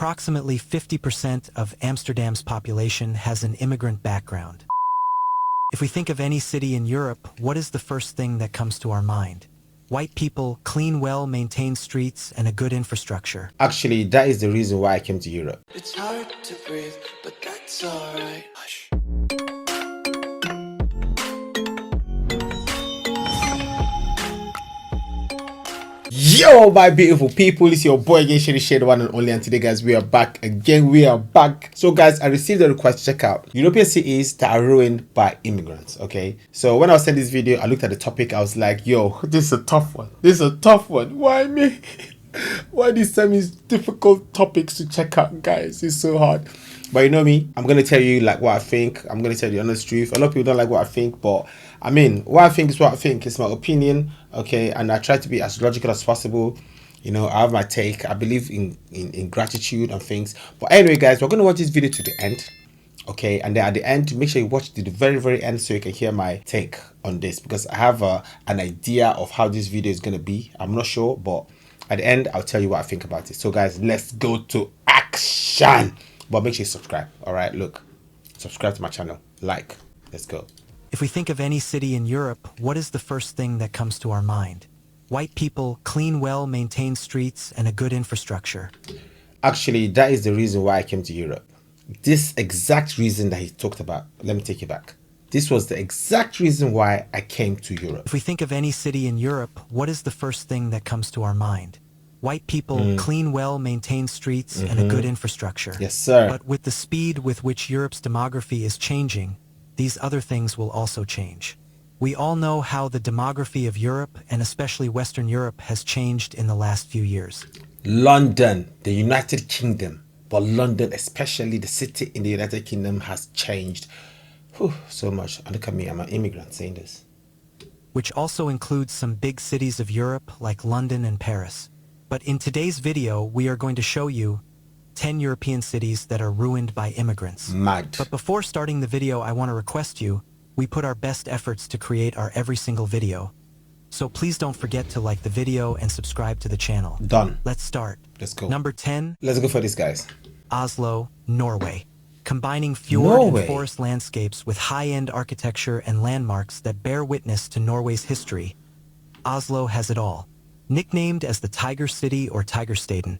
Approximately 50% of Amsterdam's population has an immigrant background. If we think of any city in Europe, what is the first thing that comes to our mind? White people, clean, well-maintained streets, and a good infrastructure. Actually, that is the reason why I came to Europe. It's hard to breathe, but that's alright. Hush. Yo, my beautiful people, it's your boy again, Shady, the one and only, and today, guys, we are back again. We are back. So, guys, I received a request to check out European cities that are ruined by immigrants. Okay, so when I was sending this video, I looked at the topic. I was like, yo, this is a tough one. This is a tough one. Why me? Why these semi-difficult topics to check out, guys? It's so hard. But you know me, I'm gonna tell you like what I think. I'm gonna tell you the honest truth. A lot of people don't like what I think, but I mean, what I think is what I think. It's my opinion, okay? And I try to be as logical as possible. You know, I have my take. I believe in gratitude and things. But anyway, guys, we're gonna watch this video to the end, okay? And then at the end, make sure you watch to the very end so you can hear my take on this, because I have an idea of how this video is gonna be. I'm not sure, but at the end, I'll tell you what I think about it. So, guys, let's go to action. But make sure you subscribe, all right? Look, subscribe to my channel, like, let's go. If we think of any city in Europe, what is the first thing that comes to our mind? White people, clean, well-maintained streets, and a good infrastructure. Actually, that is the reason why I came to Europe. This exact reason that he talked about, let me take you back. This was the exact reason why I came to Europe. If we think of any city in Europe, what is the first thing that comes to our mind? White people, clean, well-maintained streets, and a good infrastructure. Yes, sir. But with the speed with which Europe's demography is changing, these other things will also change. We all know how the demography of Europe, and especially Western Europe, has changed in the last few years. London, the United Kingdom, but London, especially the city in the United Kingdom, has changed so much. And look at me, I'm an immigrant saying this. Which also includes some big cities of Europe like London and Paris. But in today's video, we are going to show you 10 European cities that are ruined by immigrants. Mad. But before starting the video, I want to request you, we put our best efforts to create our every single video. So please don't forget to like the video and subscribe to the channel. Done. Let's start. Let's go. Number 10. Let's go for this, guys. Oslo, Norway. Combining fjord and forest landscapes with high-end architecture and landmarks that bear witness to Norway's history, Oslo has it all. Nicknamed as the Tiger City or Tigerstaden,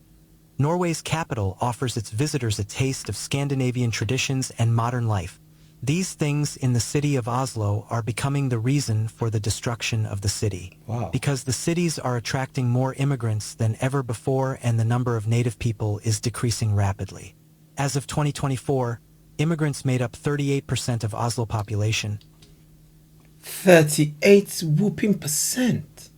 Norway's capital offers its visitors a taste of Scandinavian traditions and modern life. These things in the city of Oslo are becoming the reason for the destruction of the city. Wow. Because the cities are attracting more immigrants than ever before, and the number of native people is decreasing rapidly. As of 2024, immigrants made up 38% of Oslo population. 38 whooping percent.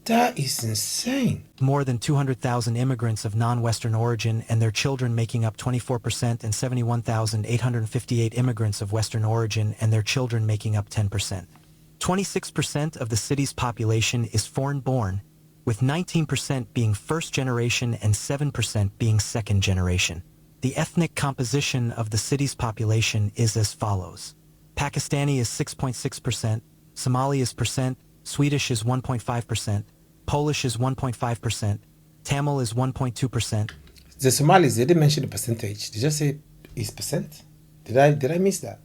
That is insane. More than 200,000 immigrants of non-Western origin and their children making up 24%, and 71,858 immigrants of Western origin and their children making up 10%. 26% of the city's population is foreign-born, with 19% being first-generation and 7% being second-generation. The ethnic composition of the city's population is as follows. Pakistani is 6.6%, Somali is percent, Swedish is 1.5%, Polish is 1.5%, Tamil is 1.2%. The Somalis, they didn't mention the percentage. They just say it's percent. Did I miss that?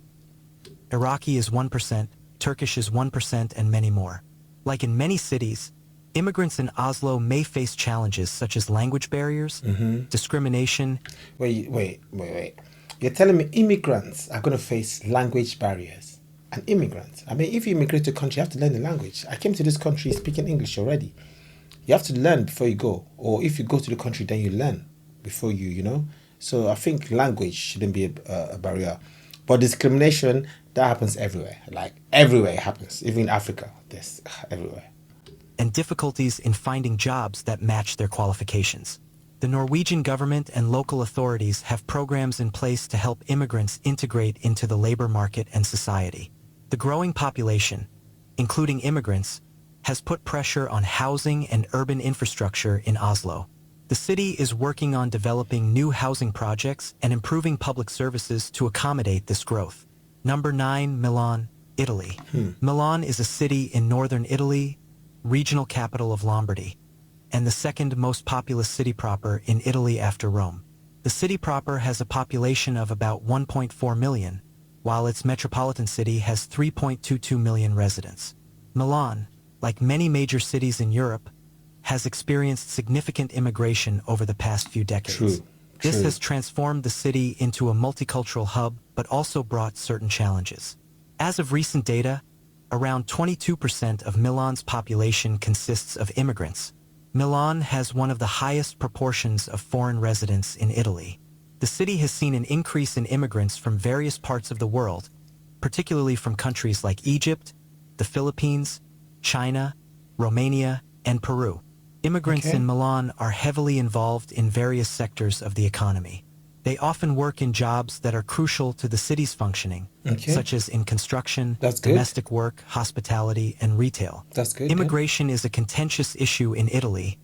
Iraqi is 1%, Turkish is 1%, and many more. Like in many cities, immigrants in Oslo may face challenges such as language barriers, discrimination. Wait. You're telling me immigrants are going to face language barriers? An immigrant. I mean, if you immigrate to a country, you have to learn the language. I came to this country speaking English already. You have to learn before you go. Or if you go to the country, then you learn before you know. So I think language shouldn't be a barrier. But discrimination, that happens everywhere. Like, everywhere it happens. Even in Africa, there's everywhere. And difficulties in finding jobs that match their qualifications. The Norwegian government and local authorities have programs in place to help immigrants integrate into the labor market and society. The growing population, including immigrants, has put pressure on housing and urban infrastructure in Oslo. The city is working on developing new housing projects and improving public services to accommodate this growth. Number 9, Milan, Italy. Milan is a city in northern Italy, regional capital of Lombardy, and the second most populous city proper in Italy after Rome. The city proper has a population of about 1.4 million, while its metropolitan city has 3.22 million residents. Milan, like many major cities in Europe, has experienced significant immigration over the past few decades. True. This has transformed the city into a multicultural hub, but also brought certain challenges. As of recent data, around 22% of Milan's population consists of immigrants. Milan has one of the highest proportions of foreign residents in Italy. The city has seen an increase in immigrants from various parts of the world, particularly from countries like Egypt, the Philippines, China, Romania, and Peru. Immigrants in Milan are heavily involved in various sectors of the economy. They often work in jobs that are crucial to the city's functioning, such as in construction, domestic work, hospitality, and retail. That's good. Immigration is a contentious issue in Italy,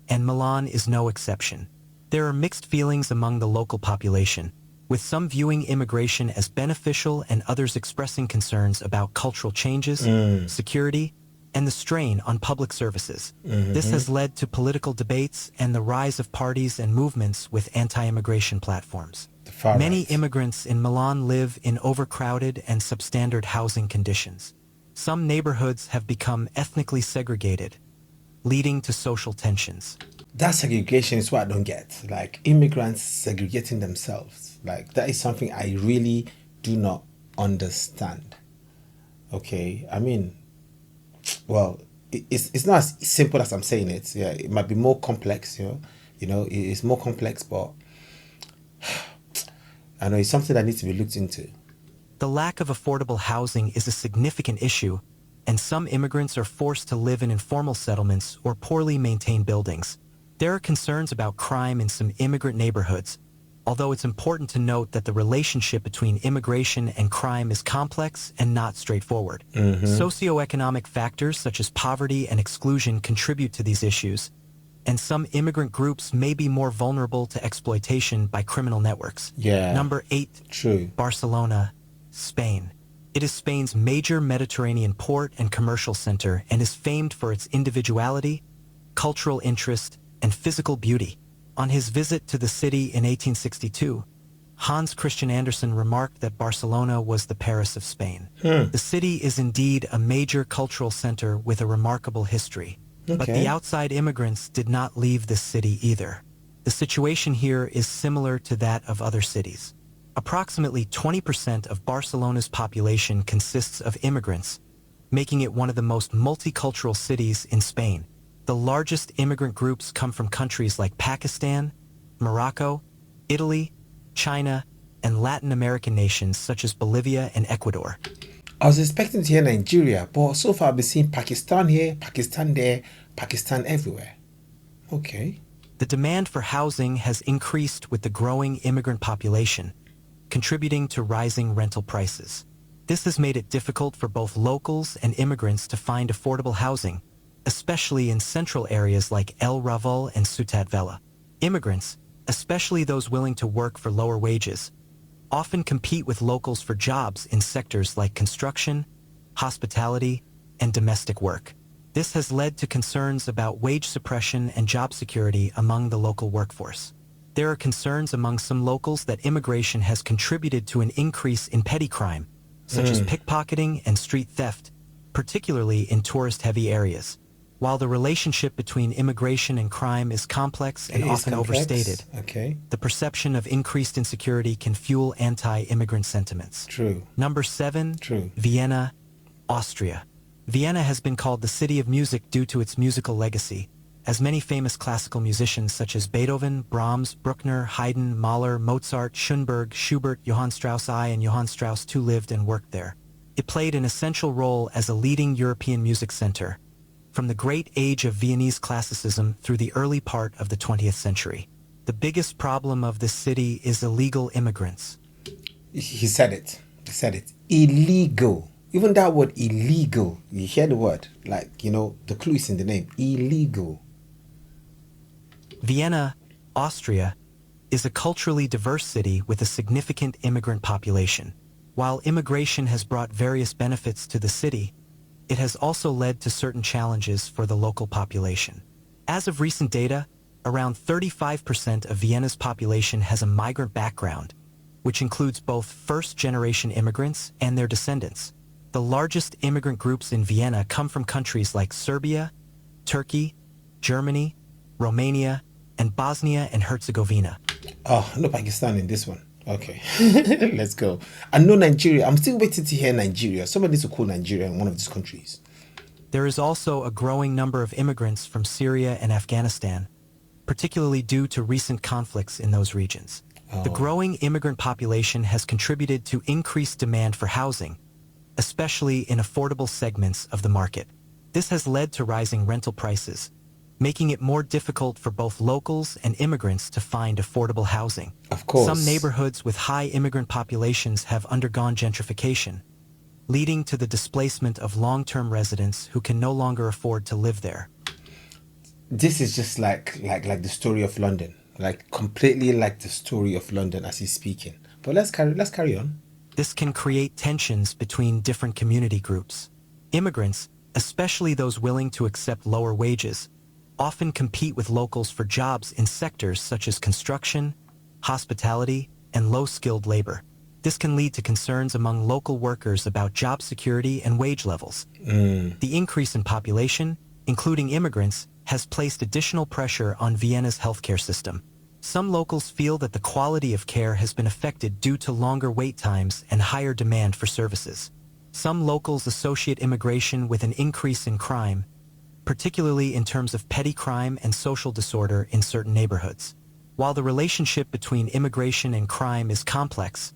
and Milan is no exception. There are mixed feelings among the local population, with some viewing immigration as beneficial and others expressing concerns about cultural changes, security, and the strain on public services. This has led to political debates and the rise of parties and movements with anti-immigration platforms. Many immigrants in Milan live in overcrowded and substandard housing conditions. Some neighborhoods have become ethnically segregated, leading to social tensions. That segregation is what I don't get. Like immigrants segregating themselves. Like that is something I really do not understand. Okay, I mean, well, it's not as simple as I'm saying it. Yeah, it might be more complex. It's more complex, but I know it's something that needs to be looked into. The lack of affordable housing is a significant issue, and some immigrants are forced to live in informal settlements or poorly maintained buildings. There are concerns about crime in some immigrant neighborhoods, although it's important to note that the relationship between immigration and crime is complex and not straightforward. Socioeconomic factors such as poverty and exclusion contribute to these issues, and some immigrant groups may be more vulnerable to exploitation by criminal networks. Number 8, Barcelona, Spain. It is Spain's major Mediterranean port and commercial center and is famed for its individuality, cultural interest, and physical beauty. On his visit to the city in 1862, Hans Christian Andersen remarked that Barcelona was the Paris of Spain. The city is indeed a major cultural center with a remarkable history. But the outside immigrants did not leave this city either. The situation here is similar to that of other cities. Approximately 20% of Barcelona's population consists of immigrants, making it one of the most multicultural cities in Spain. The largest immigrant groups come from countries like Pakistan, Morocco, Italy, China, and Latin American nations such as Bolivia and Ecuador. I was expecting to hear Nigeria, but so far I've been seeing Pakistan here, Pakistan there, Pakistan everywhere. Okay. The demand for housing has increased with the growing immigrant population, contributing to rising rental prices. This has made it difficult for both locals and immigrants to find affordable housing, especially in central areas like El Raval and Ciutat Vella. Immigrants, especially those willing to work for lower wages, often compete with locals for jobs in sectors like construction, hospitality, and domestic work. This has led to concerns about wage suppression and job security among the local workforce. There are concerns among some locals that immigration has contributed to an increase in petty crime, such as pickpocketing and street theft, particularly in tourist-heavy areas. While the relationship between immigration and crime is complex and often overstated, the perception of increased insecurity can fuel anti-immigrant sentiments. Number 7, Vienna, Austria. Vienna has been called the city of music due to its musical legacy, as many famous classical musicians such as Beethoven, Brahms, Bruckner, Haydn, Mahler, Mozart, Schoenberg, Schubert, Johann Strauss I, and Johann Strauss II lived and worked there. It played an essential role as a leading European music center, from the great age of Viennese classicism through the early part of the 20th century. The biggest problem of this city is illegal immigrants. He said it. Illegal. Even that word illegal, you hear the word, the clue is in the name, illegal. Vienna, Austria, is a culturally diverse city with a significant immigrant population. While immigration has brought various benefits to the city, it has also led to certain challenges for the local population. As of recent data, Around 35% of Vienna's population has a migrant background, which includes both first-generation immigrants and their descendants. The largest immigrant groups in Vienna come from countries like Serbia, Turkey, Germany, Romania, and Bosnia and Herzegovina. Oh, no Pakistan in this one. Okay, let's go. I know Nigeria. I'm still waiting to hear Nigeria. Somebody needs to call Nigeria in one of these countries. There is also a growing number of immigrants from Syria and Afghanistan, particularly due to recent conflicts in those regions. The growing immigrant population has contributed to increased demand for housing, especially in affordable segments of the market. This has led to rising rental prices, making it more difficult for both locals and immigrants to find affordable housing. Of course. Some neighborhoods with high immigrant populations have undergone gentrification, leading to the displacement of long-term residents who can no longer afford to live there. This is just like the story of London. Like completely like the story of London as he's speaking. But let's carry on. This can create tensions between different community groups. Immigrants, especially those willing to accept lower wages, often compete with locals for jobs in sectors such as construction, hospitality, and low-skilled labor. This can lead to concerns among local workers about job security and wage levels. The increase in population, including immigrants, has placed additional pressure on Vienna's healthcare system. Some locals feel that the quality of care has been affected due to longer wait times and higher demand for services. Some locals associate immigration with an increase in crime, particularly in terms of petty crime and social disorder in certain neighborhoods. While the relationship between immigration and crime is complex,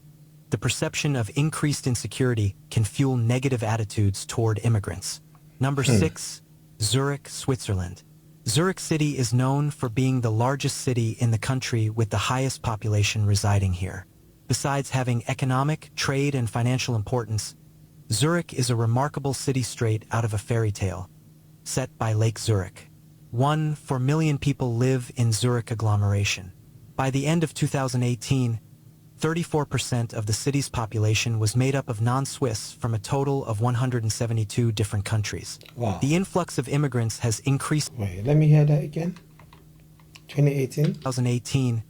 the perception of increased insecurity can fuel negative attitudes toward immigrants. Number 6, Zurich, Switzerland. Zurich City is known for being the largest city in the country with the highest population residing here. Besides having economic, trade, and financial importance, Zurich is a remarkable city straight out of a fairy tale, set by Lake Zurich. 1.4 million people live in Zurich agglomeration. By the end of 2018, 34% of the city's population was made up of non-Swiss from a total of 172 different countries. Wow. The influx of immigrants has increased. Wait, let me hear that again. 2018? 2018,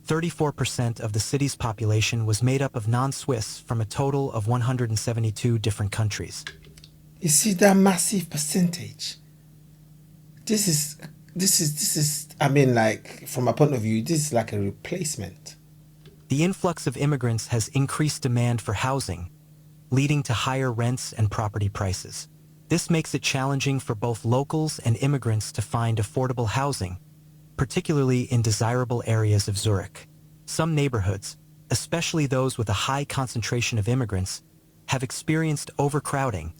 34% of the city's population was made up of non-Swiss from a total of 172 different countries. You see that massive percentage? This is, I mean, like, from my point of view, this is like a replacement. The influx of immigrants has increased demand for housing, leading to higher rents and property prices. This makes it challenging for both locals and immigrants to find affordable housing, particularly in desirable areas of Zurich. Some neighborhoods, especially those with a high concentration of immigrants, have experienced overcrowding,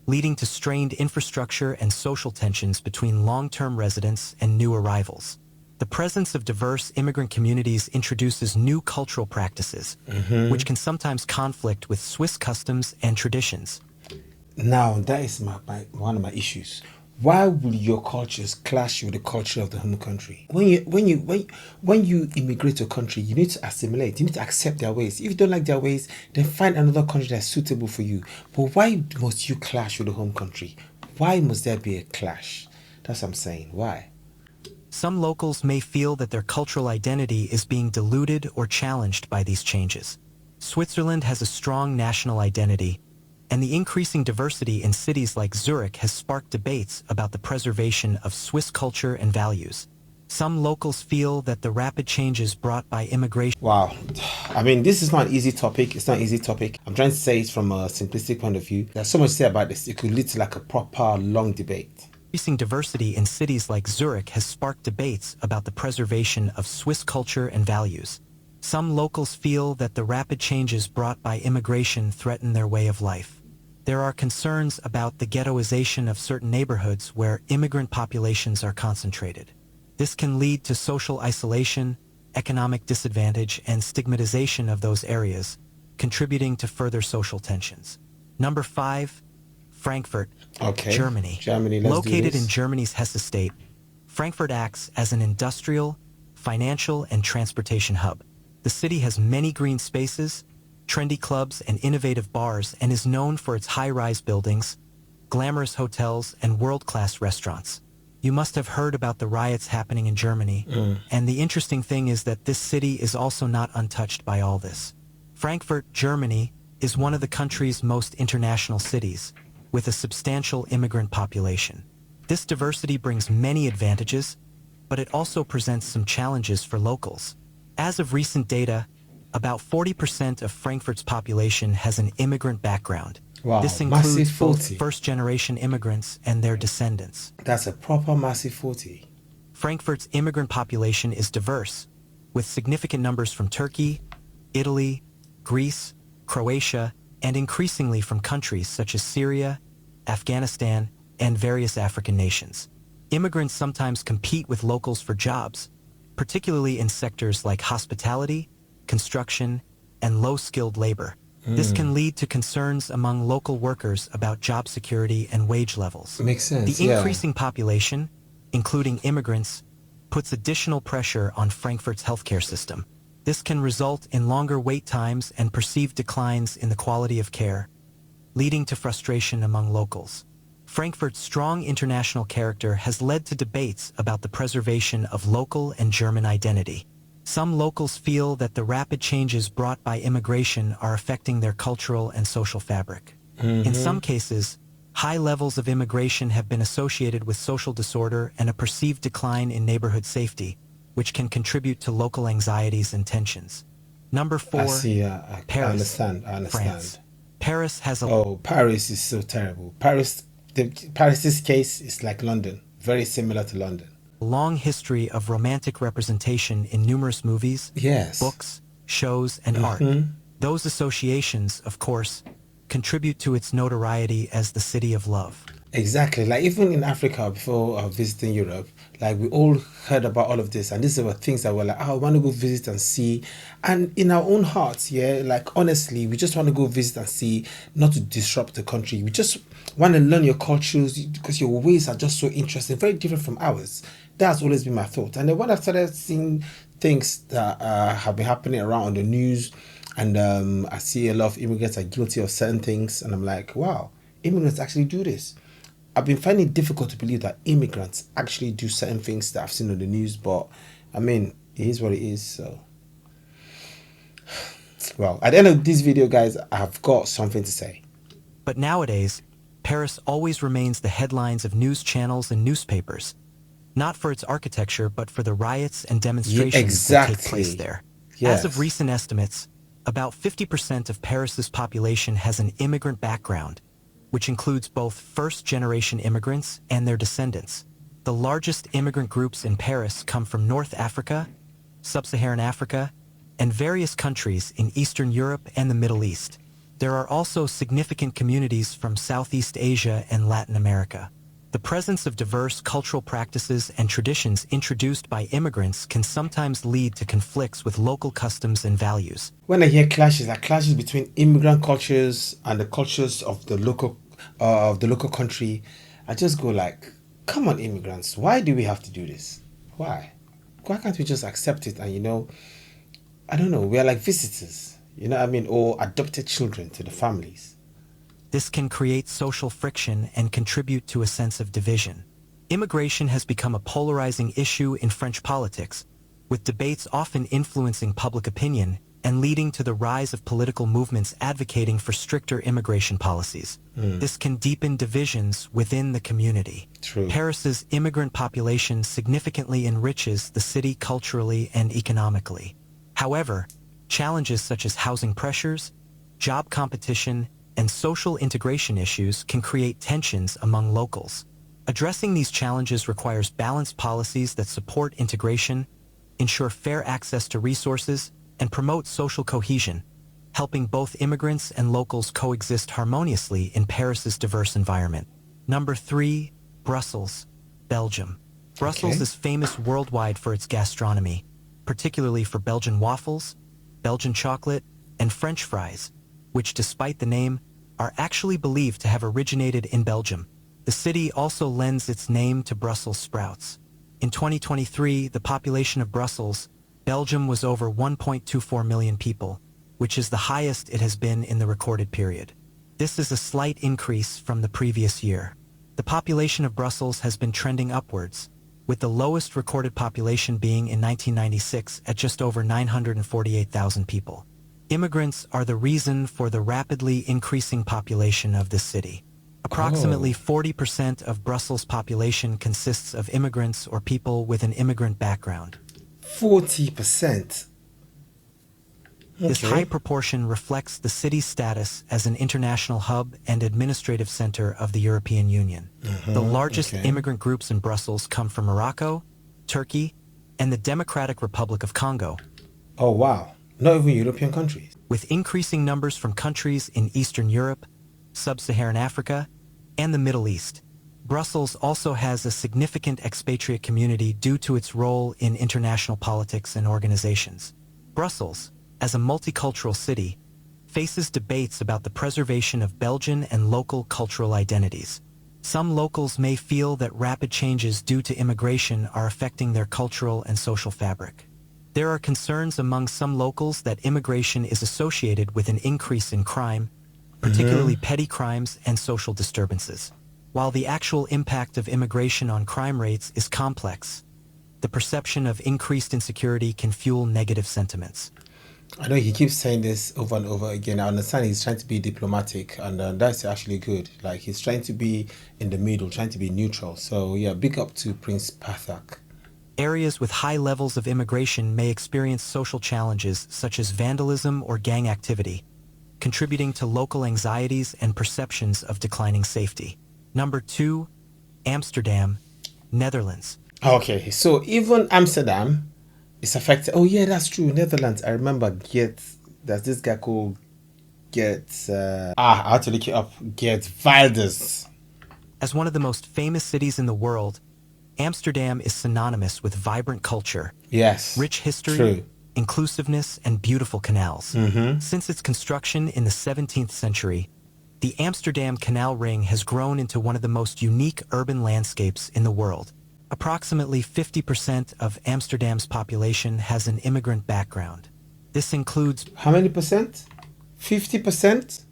leading to strained infrastructure and social tensions between long-term residents and new arrivals. The presence of diverse immigrant communities introduces new cultural practices, which can sometimes conflict with Swiss customs and traditions. Now, that is one of my issues. Why will your cultures clash with the culture of the home country? When you immigrate to a country, you need to assimilate. You need to accept their ways. If you don't like their ways, then find another country that's suitable for you. But why must you clash with the home country? Why must there be a clash? That's what I'm saying. Why? Some locals may feel that their cultural identity is being diluted or challenged by these changes. Switzerland has a strong national identity, and the increasing diversity in cities like Zurich has sparked debates about the preservation of Swiss culture and values. Some locals feel that the rapid changes brought by immigration... Wow. I mean, this is not an easy topic. It's not an easy topic. I'm trying to say it from a simplistic point of view. There's so much to say about this. It could lead to like a proper long debate. Increasing diversity in cities like Zurich has sparked debates about the preservation of Swiss culture and values. Some locals feel that the rapid changes brought by immigration threaten their way of life. There are concerns about the ghettoization of certain neighborhoods where immigrant populations are concentrated. This can lead to social isolation, economic disadvantage, and stigmatization of those areas, contributing to further social tensions. Number 5, Frankfurt, Germany. Located in Germany's Hesse state, Frankfurt acts as an industrial, financial, and transportation hub. The city has many green spaces, trendy clubs, and innovative bars, and is known for its high-rise buildings, glamorous hotels, and world-class restaurants. You must have heard about the riots happening in Germany, and the interesting thing is that this city is also not untouched by all this. Frankfurt, Germany, is one of the country's most international cities, with a substantial immigrant population. This diversity brings many advantages, but it also presents some challenges for locals. As of recent data, about 40% of Frankfurt's population has an immigrant background. Wow, This includes massive both 40. first-generation immigrants and their descendants. That's a proper massive 40. Frankfurt's immigrant population is diverse, with significant numbers from Turkey, Italy, Greece, Croatia, and increasingly from countries such as Syria, Afghanistan, and various African nations. Immigrants sometimes compete with locals for jobs, particularly in sectors like hospitality, construction, and low-skilled labor. This can lead to concerns among local workers about job security and wage levels. Makes sense, The yeah. increasing population, including immigrants, puts additional pressure on Frankfurt's healthcare system. This can result in longer wait times and perceived declines in the quality of care, leading to frustration among locals. Frankfurt's strong international character has led to debates about the preservation of local and German identity. Some locals feel that the rapid changes brought by immigration are affecting their cultural and social fabric. In some cases, high levels of immigration have been associated with social disorder and a perceived decline in neighborhood safety, which can contribute to local anxieties and tensions. Number 4, I see, I Paris, understand, I understand. France. Paris has a Oh, Paris is so terrible. Paris's case is like London, very similar to London. long history of romantic representation in numerous movies, Yes. books, shows, and art. Those associations, of course, contribute to its notoriety as the city of love. Exactly. Like even in Africa, before visiting Europe, like we all heard about all of this, and these were things that were like, oh, I want to go visit and see. And in our own hearts, yeah, like honestly, we just want to go visit and see, not to disrupt the country. We just want to learn your cultures because your ways are just so interesting, very different from ours. That's always been my thought. And then when I started seeing things that have been happening around on the news, and I see a lot of immigrants are guilty of certain things, and I'm like, wow, immigrants actually do this. I've been finding it difficult to believe that immigrants actually do certain things that I've seen on the news, but I mean, it is what it is. So, well, at the end of this video, guys, I've got something to say. But nowadays, Paris always remains the headlines of news channels and newspapers, not for its architecture, but for the riots and demonstrations that take place there. Yes. As of recent estimates, about 50% of Paris's population has an immigrant background, which includes both first-generation immigrants and their descendants. The largest immigrant groups in Paris come from North Africa, Sub-Saharan Africa, and various countries in Eastern Europe and the Middle East. There are also significant communities from Southeast Asia and Latin America. The presence of diverse cultural practices and traditions introduced by immigrants can sometimes lead to conflicts with local customs and values. When I hear clashes, like clashes between immigrant cultures and the cultures of the local country, I just go like, come on, immigrants, why do we have to do this? Why can't we just accept it? And I don't know, we are like visitors, what I mean, or adopted children to the families. This can create social friction and contribute to a sense of division. Immigration has become a polarizing issue in French politics, with debates often influencing public opinion and leading to the rise of political movements advocating for stricter immigration policies. This can deepen divisions within the community. True. Paris's immigrant population significantly enriches the city culturally and economically. However, challenges such as housing pressures, job competition, and social integration issues can create tensions among locals. Addressing these challenges requires balanced policies that support integration, ensure fair access to resources, and promote social cohesion, helping both immigrants and locals coexist harmoniously in Paris's diverse environment. Number 3, Brussels, Belgium. Brussels Okay. is famous worldwide for its gastronomy, particularly for Belgian waffles, Belgian chocolate, and French fries, which, despite the name, are actually believed to have originated in Belgium. The city also lends its name to Brussels sprouts. In 2023, the population of Brussels, Belgium, was over 1.24 million people, which is the highest it has been in the recorded period. This is a slight increase from the previous year. The population of Brussels has been trending upwards, with the lowest recorded population being in 1996 at just over 948,000 people. Immigrants are the reason for the rapidly increasing population of this city. Approximately 40% of Brussels' population consists of immigrants or people with an immigrant background. 40%. This high proportion reflects the city's status as an international hub and administrative center of the European Union. The largest immigrant groups in Brussels come from Morocco, Turkey, and the Democratic Republic of Congo. Oh wow, not even European countries. With increasing numbers from countries in Eastern Europe, Sub-Saharan Africa, and the Middle East. Brussels also has a significant expatriate community due to its role in international politics and organizations. Brussels, as a multicultural city, faces debates about the preservation of Belgian and local cultural identities. Some locals may feel that rapid changes due to immigration are affecting their cultural and social fabric. There are concerns among some locals that immigration is associated with an increase in crime, particularly petty crimes and social disturbances. While the actual impact of immigration on crime rates is complex, the perception of increased insecurity can fuel negative sentiments. I know he keeps saying this over and over again. I understand he's trying to be diplomatic, and that's actually good. Like, he's trying to be in the middle, trying to be neutral. So yeah, big up to Prince Pathak. Areas with high levels of immigration may experience social challenges such as vandalism or gang activity, contributing to local anxieties and perceptions of declining safety. Number 2, Amsterdam, Netherlands. Okay, so even Amsterdam is affected. Oh yeah, that's true. Netherlands. I remember there's this guy called I had to look it up. Geert Wilders. As one of the most famous cities in the world, Amsterdam is synonymous with vibrant culture, Yes. rich history, True. inclusiveness, and beautiful canals. Since its construction in the 17th century, the Amsterdam Canal Ring has grown into one of the most unique urban landscapes in the world. Approximately 50% of Amsterdam's population has an immigrant background. This includes How many percent? 50%?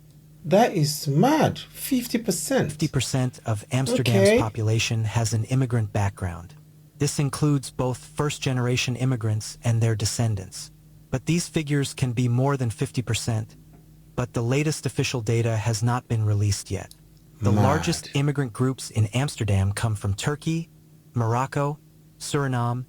That is mad. 50%. 50% of Amsterdam's Okay. population has an immigrant background. This includes both first-generation immigrants and their descendants. But these figures can be more than 50%, but the latest official data has not been released yet. The Mad. largest immigrant groups in Amsterdam come from Turkey, Morocco, Suriname,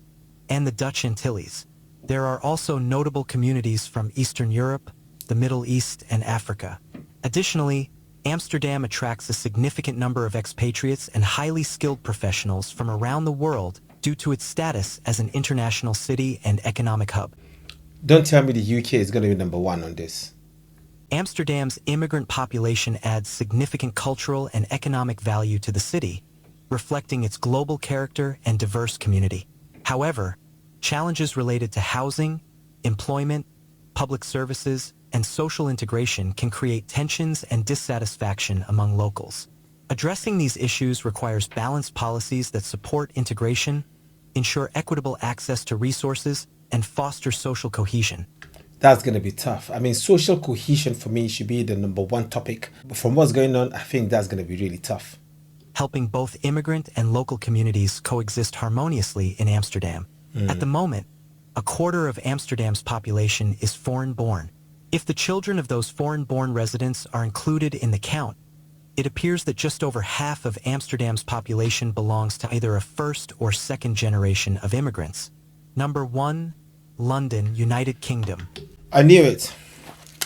and the Dutch Antilles. There are also notable communities from Eastern Europe, the Middle East, and Africa. Additionally, Amsterdam attracts a significant number of expatriates and highly skilled professionals from around the world due to its status as an international city and economic hub. Don't tell me the UK is going to be number 1 on this. Amsterdam's immigrant population adds significant cultural and economic value to the city, reflecting its global character and diverse community. However, challenges related to housing, employment, public services, and social integration can create tensions and dissatisfaction among locals. Addressing these issues requires balanced policies that support integration, ensure equitable access to resources, and foster social cohesion. That's going to be tough. I mean, social cohesion for me should be the number 1 topic. But from what's going on, I think that's going to be really tough. Helping both immigrant and local communities coexist harmoniously in Amsterdam. At the moment, a quarter of Amsterdam's population is foreign-born. If the children of those foreign-born residents are included in the count, it appears that just over half of Amsterdam's population belongs to either a first or second generation of immigrants. Number 1, London, United Kingdom. I knew it.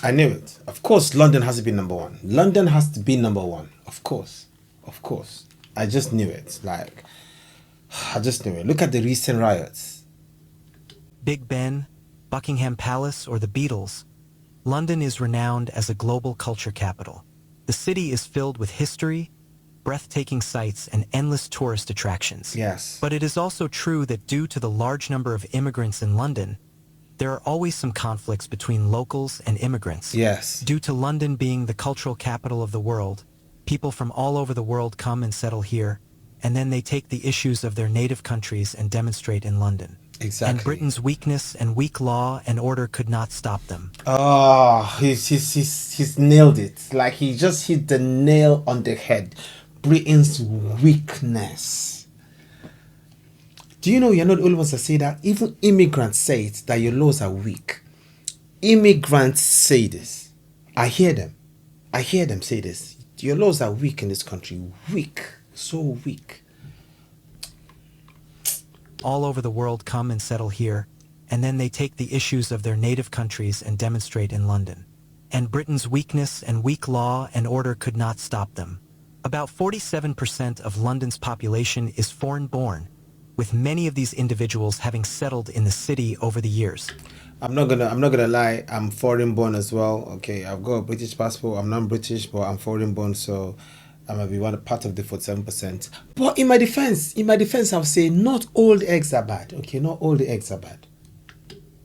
I knew it. Of course, London has to be number 1. London has to be number 1. Of course. Of course. I just knew it. Like, I just knew it. Look at the recent riots. Big Ben, Buckingham Palace, or the Beatles, London is renowned as a global culture capital. The city is filled with history, breathtaking sights, and endless tourist attractions. Yes. But it is also true that due to the large number of immigrants in London, there are always some conflicts between locals and immigrants. Yes. Due to London being the cultural capital of the world, people from all over the world come and settle here, and then they take the issues of their native countries and demonstrate in London. Exactly. And Britain's weakness and weak law and order could not stop them. Oh, he's nailed it. Like, he just hit the nail on the head. Britain's weakness. Do you know you're not the only ones that say that? Even immigrants say it, that your laws are weak. Immigrants say this. I hear them. I hear them say this. Your laws are weak in this country. Weak. So weak. All over the world come and settle here, and then they take the issues of their native countries and demonstrate in London. And Britain's weakness and weak law and order could not stop them. About 47% of London's population is foreign-born, with many of these individuals having settled in the city over the years. I'm not gonna lie, I'm foreign born as well. Okay, I've got a British passport. I'm not British, but I'm foreign born, so I might be part of the 47%. But in my defense, I'll say not all the eggs are bad. Okay, not all the eggs are bad.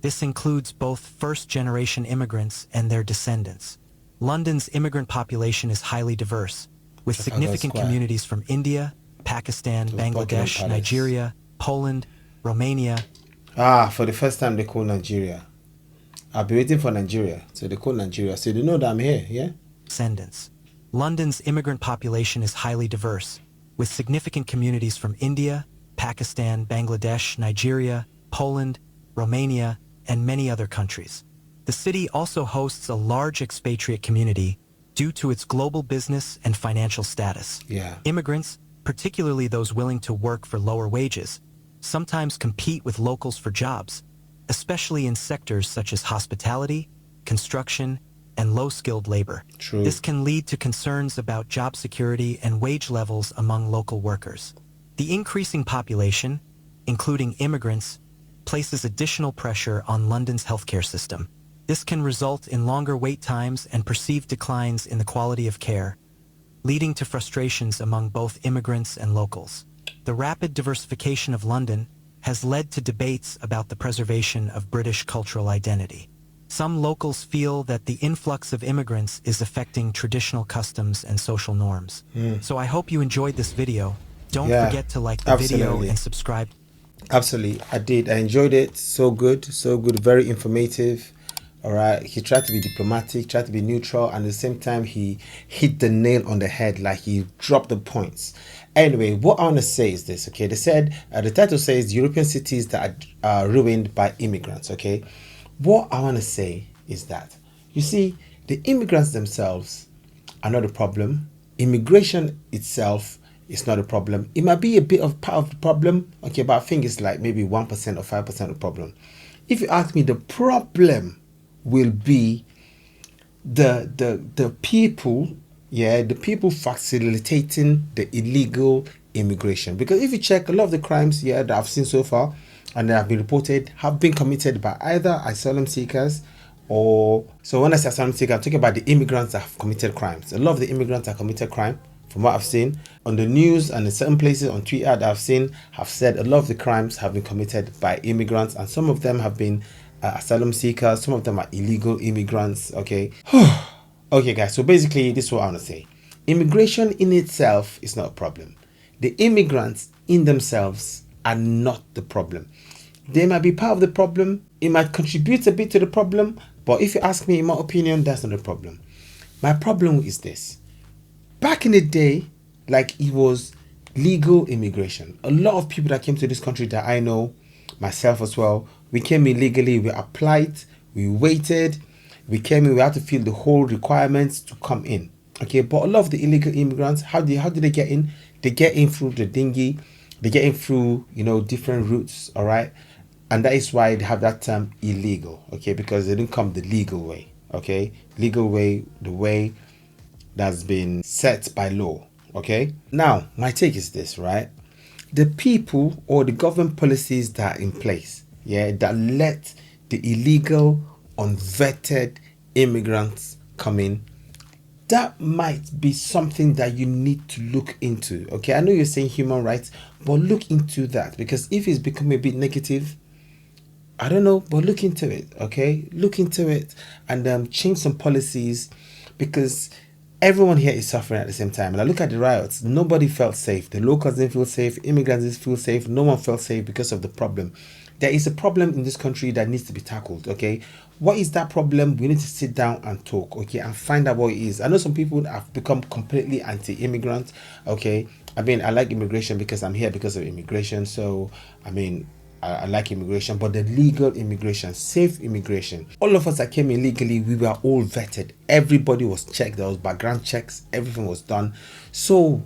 This includes both first-generation immigrants and their descendants. London's immigrant population is highly diverse, with significant communities from India, Pakistan, Bangladesh, Nigeria, Poland, Romania. For the first time they call Nigeria. I've been waiting for Nigeria, so they call Nigeria. So they know that I'm here, yeah? Descendants. London's immigrant population is highly diverse, with significant communities from India, Pakistan, Bangladesh, Nigeria, Poland, Romania, and many other countries. The city also hosts a large expatriate community due to its global business and financial status. Yeah. Immigrants, particularly those willing to work for lower wages, sometimes compete with locals for jobs, especially in sectors such as hospitality, construction, and low-skilled labor. True. This can lead to concerns about job security and wage levels among local workers. The increasing population, including immigrants, places additional pressure on London's healthcare system. This can result in longer wait times and perceived declines in the quality of care, leading to frustrations among both immigrants and locals. The rapid diversification of London has led to debates about the preservation of British cultural identity. Some locals feel that the influx of immigrants is affecting traditional customs and social norms. So I hope you enjoyed this video. Don't forget to like the video and subscribe. Absolutely, I did. I enjoyed it. So good, very informative. All right, he tried to be diplomatic, tried to be neutral, and at the same time he hit the nail on the head, like he dropped the points. Anyway, what I want to say is this, okay? They said, the title says European cities that are ruined by immigrants, okay? What I want to say is that, you see, the immigrants themselves are not a problem. Immigration itself is not a problem. It might be a bit of part of the problem, okay, but I think it's like maybe 1% or 5% of the problem. If you ask me, the problem will be the people, the people facilitating the illegal immigration. Because if you check, a lot of the crimes that I've seen so far and that have been reported have been committed by either asylum seekers or, so when I say asylum seeker, I'm talking about the immigrants that have committed crimes. A lot of the immigrants that committed crime, from what I've seen on the news and in certain places on Twitter that I've seen, have said a lot of the crimes have been committed by immigrants, and some of them have been asylum seekers, some of them are illegal immigrants, okay? Okay guys, so basically this is what I want to say. Immigration in itself is not a problem. The immigrants in themselves are not the problem. They might be part of the problem, it might contribute a bit to the problem, but if you ask me, in my opinion, that's not a problem. My problem is this. Back in the day, like, it was legal immigration. A lot of people that came to this country that I know, myself as well, we came illegally, we applied, we waited, we came in, we had to fill the whole requirements to come in. Okay, but a lot of the illegal immigrants, how do they get in? They get in through the dinghy, they get in through, different routes, all right? And that is why they have that term illegal, okay? Because they didn't come the legal way, okay? Legal way, the way that's been set by law, okay? Now, my take is this, right? The people or the government policies that are in place, that let the illegal, unvetted immigrants come in, that might be something that you need to look into, okay? I know you're saying human rights, but look into that, because if it's become a bit negative, I don't know, but look into it, okay? Look into it and change some policies, because everyone here is suffering at the same time. And I look at the riots, nobody felt safe. The locals didn't feel safe, immigrants didn't feel safe, no one felt safe because of the problem. there is a problem in this country that needs to be tackled. Okay, what is that problem? We need to sit down and talk, okay, and find out what it is. I know some people have become completely anti-immigrant. Okay, I mean, I like immigration because I'm here because of immigration. So I mean, I like immigration, but the legal immigration, safe immigration. All of us that came in legally, we were all vetted. Everybody was checked. There was background checks. Everything was done. So,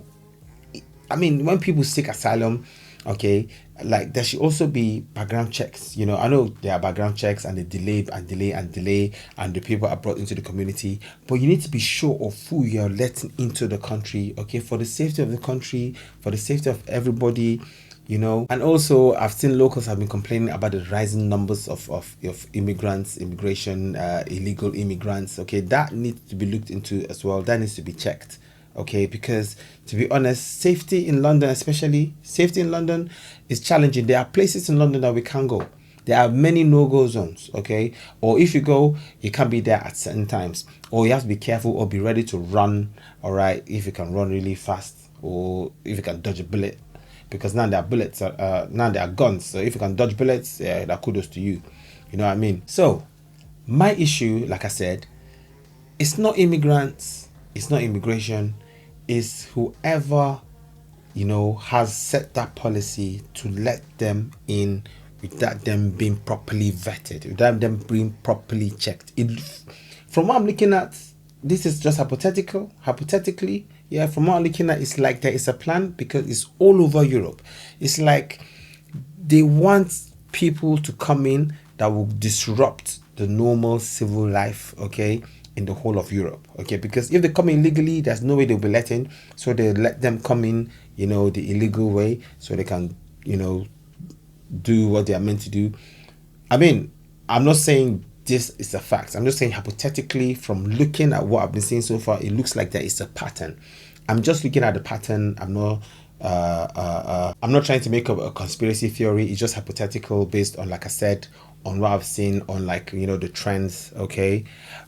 I mean, when people seek asylum, okay, like there should also be background checks. You know, I know there are background checks and they delay and delay and delay, and the people are brought into the community. But you need to be sure of who you're letting into the country, okay, for the safety of the country, for the safety of everybody. You know, and also I've seen locals have been complaining about the rising numbers of immigrants, immigration, illegal immigrants. Okay, that needs to be looked into as well. That needs to be checked. Okay, because to be honest, safety in London, especially safety in London, is challenging. There are places in London that we can't go. There are many no-go zones, okay? Or if you go, you can't be there at certain times. Or you have to be careful or be ready to run, all right, if you can run really fast or if you can dodge a bullet. Because now there are bullets, now there are guns. So if you can dodge bullets, yeah, that kudos to you. You know what I mean? So my issue, like I said, it's not immigrants, it's not immigration, it's whoever, you know, has set that policy to let them in without them being properly vetted, without them being properly checked. From what I'm looking at, this is just hypothetically, yeah, from what I'm looking at, it's like there is a plan because it's all over Europe. It's like they want people to come in that will disrupt the normal civil life, okay, in the whole of Europe, okay, because if they come in legally, there's no way they'll be let in, so they let them come in, you know, the illegal way, so they can, you know, do what they are meant to do. I mean, I'm not saying this is a fact. I'm just saying hypothetically, from looking at what I've been seeing so far, it looks like there is a pattern. I'm just looking at the pattern. I'm not trying to make up a conspiracy theory. It's just hypothetical based on, like I said, on what I've seen on, like, you know, the trends, okay?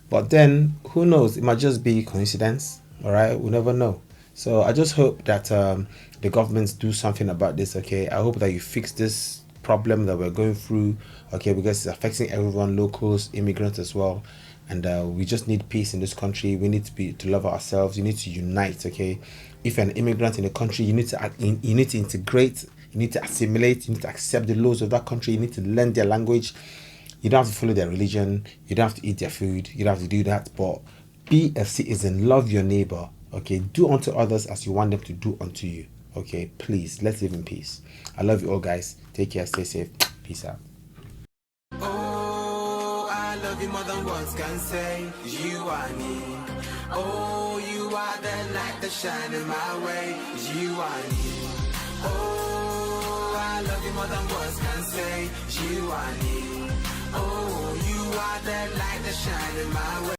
But then who knows? It might just be coincidence, all right? We'll never know. So I just hope that the governments do something about this, okay? I hope that you fix this problem that we're going through, okay, because it's affecting everyone, locals, immigrants as well, and we just need peace in this country. We need to love ourselves. You need to unite, okay? If you're an immigrant in a country, you need to integrate, you need to assimilate, you need to accept the laws of that country, you need to learn their language. You don't have to follow their religion, you don't have to eat their food, you don't have to do that, but be a citizen, love your neighbor, okay? Do unto others as you want them to do unto you, okay? Please, let's live in peace. I love you all, guys. Take care, stay safe. Peace out. Oh, I love you more than words can say. You are me. Oh, you are the light that shine in my way. You are me. Oh, I love you more than words can say. You are me. Oh, you are the light that shine in my way.